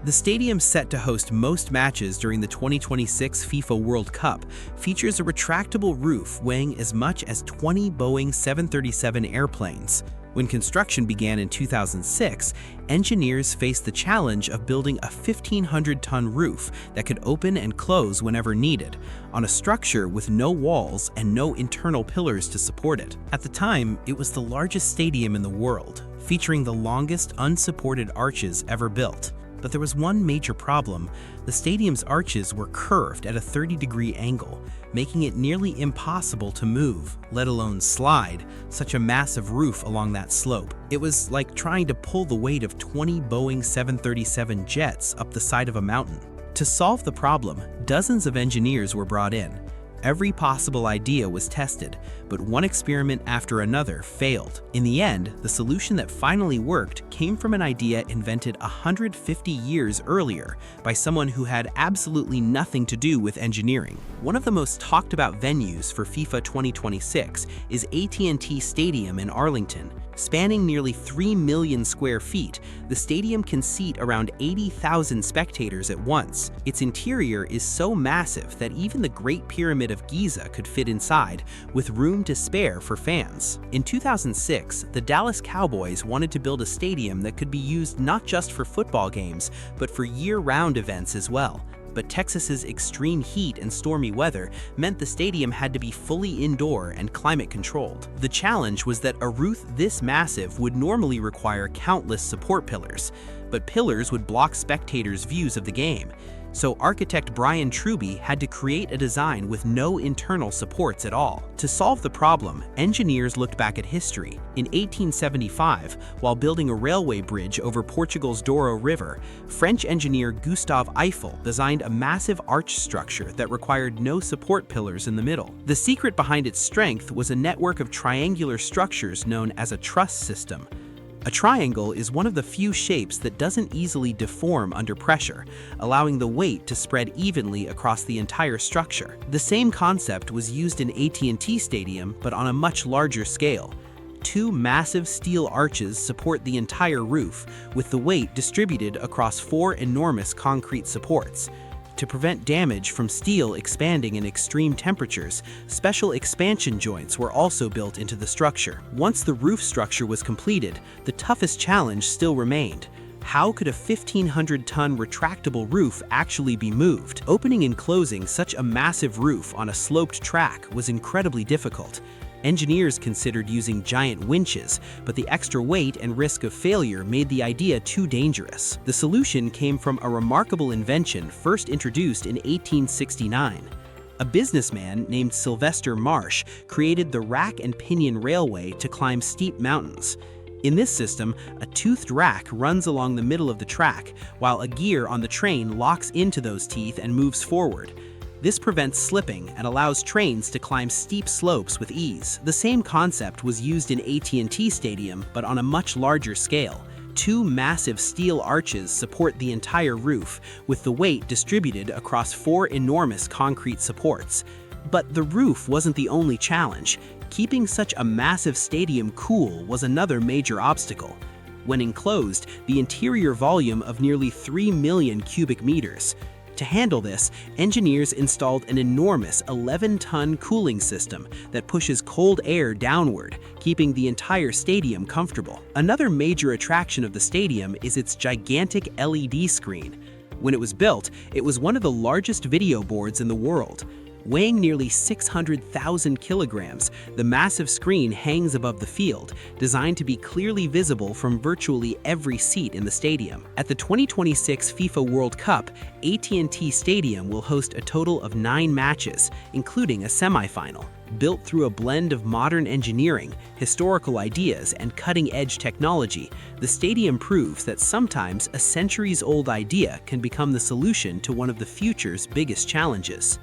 The stadium set to host most matches during the 2026 FIFA World Cup features a retractable roof weighing as much as 20 Boeing 737 airplanes. When construction began in 2006, engineers faced the challenge of building a 1,500-ton roof that could open and close whenever needed, on a structure with no walls and no internal pillars to support it. At the time, it was the largest stadium in the world, featuring the longest unsupported arches ever built. But there was one major problem. The stadium's arches were curved at a 30-degree angle, making it nearly impossible to move, let alone slide, such a massive roof along that slope. It was like trying to pull the weight of 20 Boeing 737 jets up the side of a mountain. To solve the problem, dozens of engineers were brought in. Every possible idea was tested, but one experiment after another failed. In the end, the solution that finally worked came from an idea invented 150 years earlier by someone who had absolutely nothing to do with engineering. One of the most talked about venues for FIFA 2026 is AT&T Stadium in Arlington. Spanning nearly 3 million square feet, the stadium can seat around 80,000 spectators at once. Its interior is so massive that even the Great Pyramid of Giza could fit inside, with room to spare for fans. In 2006, the Dallas Cowboys wanted to build a stadium that could be used not just for football games, but for year-round events as well. But Texas's extreme heat and stormy weather meant the stadium had to be fully indoor and climate-controlled. The challenge was that a roof this massive would normally require countless support pillars, but pillars would block spectators' views of the game. So architect Brian Truby had to create a design with no internal supports at all. To solve the problem, engineers looked back at history. In 1875, while building a railway bridge over Portugal's Douro River, French engineer Gustave Eiffel designed a massive arch structure that required no support pillars in the middle. The secret behind its strength was a network of triangular structures known as a truss system. A triangle is one of the few shapes that doesn't easily deform under pressure, allowing the weight to spread evenly across the entire structure. The same concept was used in AT&T Stadium, but on a much larger scale. Two massive steel arches support the entire roof, with the weight distributed across 4 enormous concrete supports. To prevent damage from steel expanding in extreme temperatures, special expansion joints were also built into the structure. Once the roof structure was completed, the toughest challenge still remained. How could a 1,500-ton retractable roof actually be moved? Opening and closing such a massive roof on a sloped track was incredibly difficult. Engineers considered using giant winches, but the extra weight and risk of failure made the idea too dangerous. The solution came from a remarkable invention first introduced in 1869. A businessman named Sylvester Marsh created the rack-and-pinion railway to climb steep mountains. In this system, a toothed rack runs along the middle of the track, while a gear on the train locks into those teeth and moves forward. This prevents slipping and allows trains to climb steep slopes with ease. The same concept was used in AT&T Stadium, but on a much larger scale. Two massive steel arches support the entire roof, with the weight distributed across 4 enormous concrete supports. But the roof wasn't the only challenge. Keeping such a massive stadium cool was another major obstacle. When enclosed, the interior volume of nearly 3 million cubic meters. To handle this, engineers installed an enormous 11-ton cooling system that pushes cold air downward, keeping the entire stadium comfortable. Another major attraction of the stadium is its gigantic LED screen. When it was built, it was one of the largest video boards in the world. Weighing nearly 600,000 kilograms, the massive screen hangs above the field, designed to be clearly visible from virtually every seat in the stadium. At the 2026 FIFA World Cup, AT&T Stadium will host a total of 9 matches, including a semifinal. Built through a blend of modern engineering, historical ideas, and cutting-edge technology, the stadium proves that sometimes a centuries-old idea can become the solution to one of the future's biggest challenges.